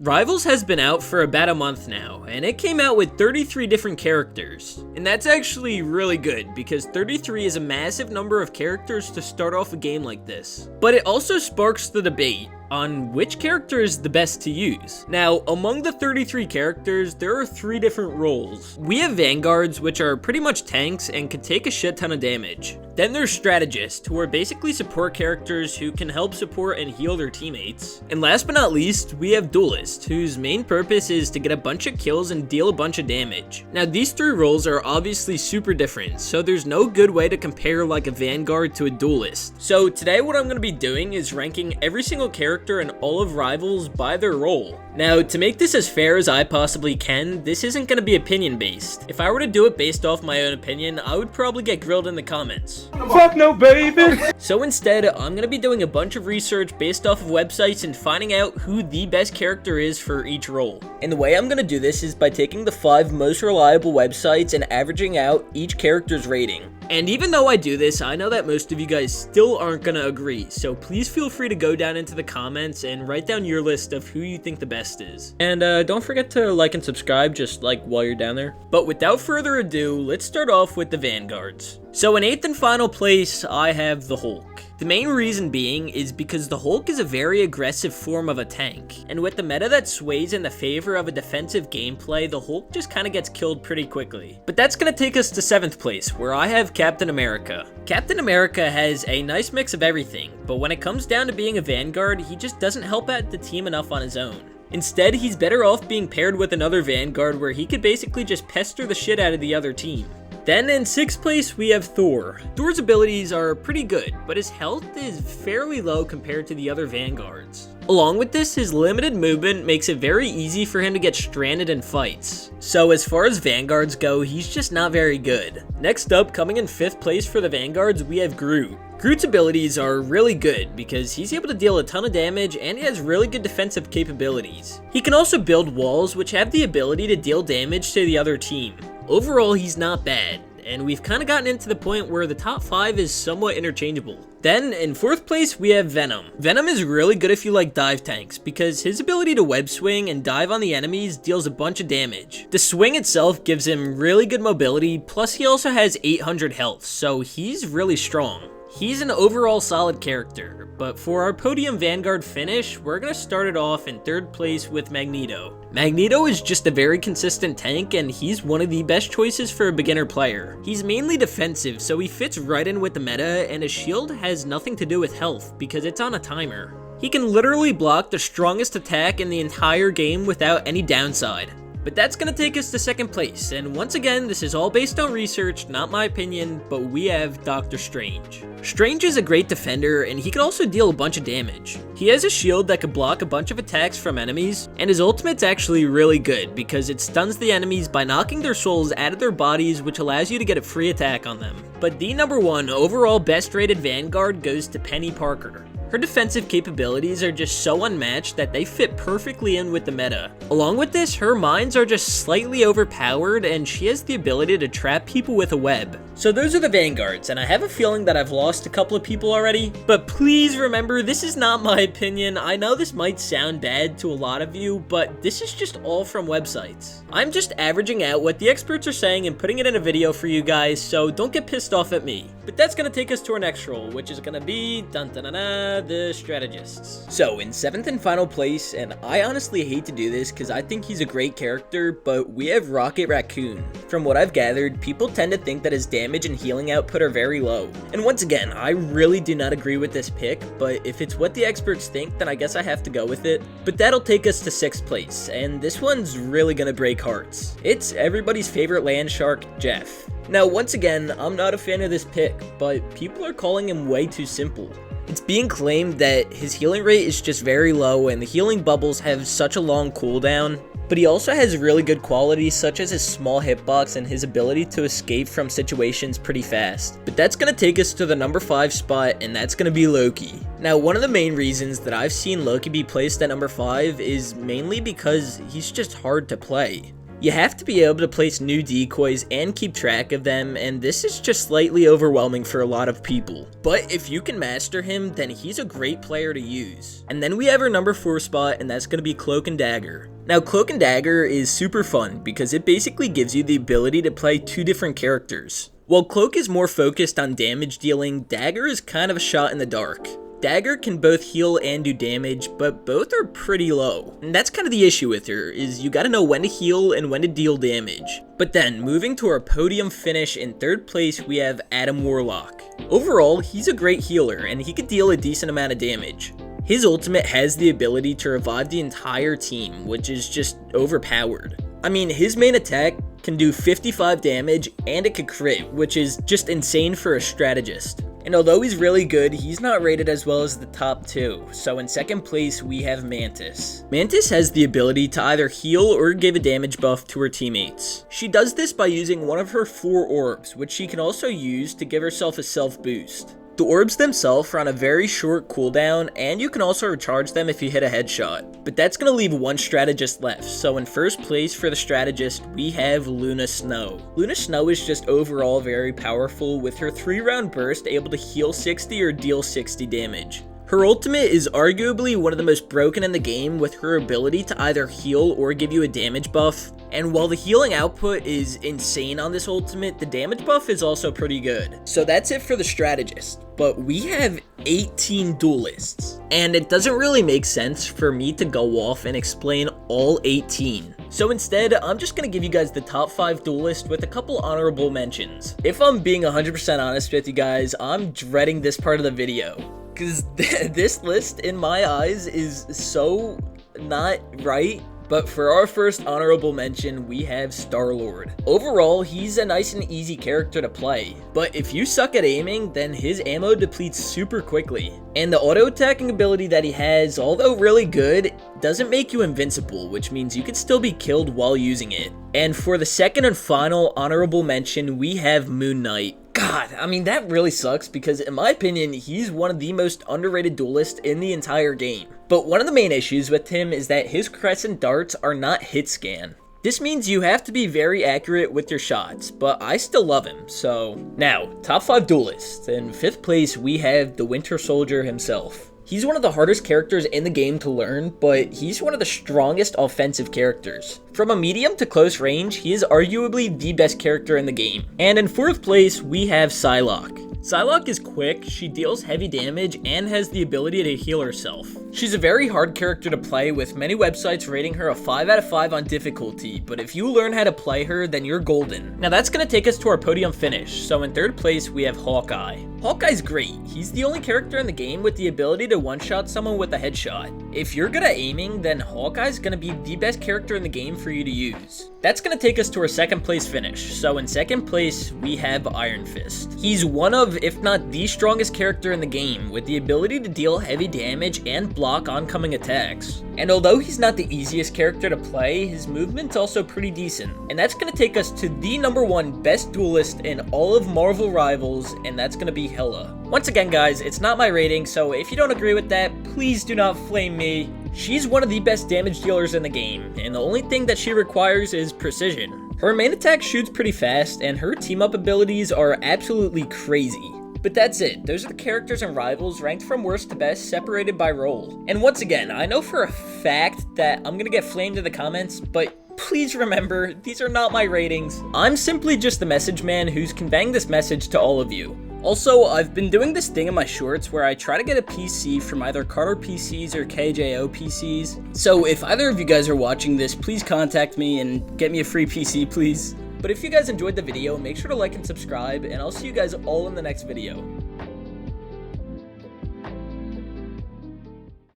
Rivals has been out for about a month now, and it came out with 33 different characters. And that's actually really good, because 33 is a massive number of characters to start off a game like this. But it also sparks the debate on which character is the best to use. Now, among the 33 characters, there are 3 different roles. We have Vanguards, which are pretty much tanks and can take a shit ton of damage. Then there's Strategists, who are basically support characters who can help support and heal their teammates. And last but not least, we have Duelists, whose main purpose is to get a bunch of kills and deal a bunch of damage. Now, these 3 roles are obviously super different, so there's no good way to compare like a Vanguard to a Duelist. So today what I'm going to be doing is ranking every single character and all of Rivals by their role. Now, to make this as fair as I possibly can, this isn't going to be opinion based. If I were to do it based off my own opinion, I would probably get grilled in the comments. Fuck no, baby! So instead, I'm going to be doing a bunch of research based off of websites and finding out who the best character is for each role. And the way I'm going to do this is by taking the 5 most reliable websites and averaging out each character's rating. And even though I do this, I know that most of you guys still aren't gonna agree, so please feel free to go down into the comments and write down your list of who you think the best is. And don't forget to like and subscribe just like while you're down there. But without further ado, let's start off with the Vanguards. So in 8th and final place, I have the Hulk. The main reason being is because the Hulk is a very aggressive form of a tank, and with the meta that sways in the favor of a defensive gameplay, the Hulk just kinda gets killed pretty quickly. But that's gonna take us to 7th place, where I have Captain America. Captain America has a nice mix of everything, but when it comes down to being a Vanguard, he just doesn't help out the team enough on his own. Instead, he's better off being paired with another Vanguard where he could basically just pester the shit out of the other team. Then in 6th place, we have Thor. Thor's abilities are pretty good, but his health is fairly low compared to the other Vanguards. Along with this, his limited movement makes it very easy for him to get stranded in fights. So as far as Vanguards go, he's just not very good. Next up, coming in 5th place for the Vanguards, we have Groot. Groot's abilities are really good because he's able to deal a ton of damage and he has really good defensive capabilities. He can also build walls which have the ability to deal damage to the other team. Overall, he's not bad, and we've kind of gotten into the point where the top 5 is somewhat interchangeable. Then, in 4th place, we have Venom. Venom is really good if you like dive tanks, because his ability to web swing and dive on the enemies deals a bunch of damage. The swing itself gives him really good mobility, plus he also has 800 health, so he's really strong. He's an overall solid character, but for our podium Vanguard finish, we're going to start it off in 3rd place with Magneto. Magneto is just a very consistent tank, and he's one of the best choices for a beginner player. He's mainly defensive, so he fits right in with the meta, and his shield has nothing to do with health because it's on a timer. He can literally block the strongest attack in the entire game without any downside. But that's going to take us to 2nd place, and once again, this is all based on research, not my opinion, but we have Doctor Strange. Strange is a great defender, and he can also deal a bunch of damage. He has a shield that can block a bunch of attacks from enemies, and his ultimate's actually really good because it stuns the enemies by knocking their souls out of their bodies, which allows you to get a free attack on them. But the number 1 overall best rated Vanguard goes to Penny Parker. Her defensive capabilities are just so unmatched that they fit perfectly in with the meta. Along with this, her mines are just slightly overpowered and she has the ability to trap people with a web. So those are the Vanguards, and I have a feeling that I've lost a couple of people already, but please remember, this is not my opinion. I know this might sound bad to a lot of you, but this is just all from websites. I'm just averaging out what the experts are saying and putting it in a video for you guys, so don't get pissed off at me. But that's gonna take us to our next role, which is gonna be the Strategists. So in 7th and final place, and I honestly hate to do this because I think he's a great character, but we have Rocket Raccoon. From what I've gathered, people tend to think that his damage and healing output are very low. And once again, I really do not agree with this pick, but if it's what the experts think, then I guess I have to go with it. But that'll take us to 6th place, and this one's really gonna break hearts. It's everybody's favorite land shark, Jeff. Now, once again, I'm not a fan of this pick, but people are calling him way too simple. It's being claimed that his healing rate is just very low and the healing bubbles have such a long cooldown, but he also has really good qualities such as his small hitbox and his ability to escape from situations pretty fast. But that's going to take us to the number 5 spot, and that's going to be Loki. Now, one of the main reasons that I've seen Loki be placed at number 5 is mainly because he's just hard to play. You have to be able to place new decoys and keep track of them, and this is just slightly overwhelming for a lot of people. But if you can master him, then he's a great player to use. And then we have our number 4 spot, and that's going to be Cloak and Dagger. Now, Cloak and Dagger is super fun because it basically gives you the ability to play 2 different characters. While Cloak is more focused on damage dealing, Dagger is kind of a shot in the dark. Dagger can both heal and do damage, but both are pretty low. And that's kind of the issue with her, is you gotta know when to heal and when to deal damage. But then, moving to our podium finish, in 3rd place we have Adam Warlock. Overall, he's a great healer, and he could deal a decent amount of damage. His ultimate has the ability to revive the entire team, which is just overpowered. I mean, his main attack can do 55 damage, and it could crit, which is just insane for a strategist. And although he's really good, he's not rated as well as the top 2, so in 2nd place we have Mantis. Mantis has the ability to either heal or give a damage buff to her teammates. She does this by using one of her 4 orbs, which she can also use to give herself a self boost. The orbs themselves are on a very short cooldown, and you can also recharge them if you hit a headshot. But that's going to leave one strategist left, so in 1st place for the strategist, we have Luna Snow. Luna Snow is just overall very powerful, with her 3-round burst able to heal 60 or deal 60 damage. Her ultimate is arguably one of the most broken in the game, with her ability to either heal or give you a damage buff. And while the healing output is insane on this ultimate, the damage buff is also pretty good. So that's it for the strategist. But we have 18 duelists, and it doesn't really make sense for me to go off and explain all 18. So instead, I'm just going to give you guys the top 5 duelists with a couple honorable mentions. If I'm being 100% honest with you guys, I'm dreading this part of the video, because this list in my eyes is so not right. But for our first honorable mention, we have Star-Lord. Overall, he's a nice and easy character to play, but if you suck at aiming, then his ammo depletes super quickly. And the auto-attacking ability that he has, although really good, doesn't make you invincible, which means you can still be killed while using it. And for the second and final honorable mention, we have Moon Knight. God, I mean, that really sucks because in my opinion, he's one of the most underrated duelists in the entire game. But one of the main issues with him is that his crescent darts are not hit scan. This means you have to be very accurate with your shots, but I still love him, so. Now, top 5 duelists. In 5th place, we have the Winter Soldier himself. He's one of the hardest characters in the game to learn, but he's one of the strongest offensive characters. From a medium to close range, he is arguably the best character in the game. And in 4th place, we have Psylocke. Psylocke is quick, she deals heavy damage, and has the ability to heal herself. She's a very hard character to play, with many websites rating her a 5 out of 5 on difficulty, but if you learn how to play her, then you're golden. Now that's going to take us to our podium finish, so in 3rd place we have Hawkeye. Hawkeye's great. He's the only character in the game with the ability to one-shot someone with a headshot. If you're good at aiming, then Hawkeye's going to be the best character in the game for you to use. That's going to take us to our 2nd place finish, so in 2nd place we have Iron Fist. He's one of, if not the strongest character in the game, with the ability to deal heavy damage and block oncoming attacks. And although he's not the easiest character to play, his movement's also pretty decent. And that's going to take us to the number 1 best duelist in all of Marvel Rivals, and that's going to be Hela. Once again guys, it's not my rating, so if you don't agree with that, please do not flame me. She's one of the best damage dealers in the game, and the only thing that she requires is precision. Her main attack shoots pretty fast, and her team-up abilities are absolutely crazy. But that's it. Those are the characters and rivals ranked from worst to best, separated by role. And once again, I know for a fact that I'm gonna get flamed in the comments, but please remember, these are not my ratings. I'm simply just the message man who's conveying this message to all of you. Also, I've been doing this thing in my shorts where I try to get a PC from either Carter PCs or KJO PCs. So if either of you guys are watching this, please contact me and get me a free PC, please. But if you guys enjoyed the video, make sure to like and subscribe, and I'll see you guys all in the next video.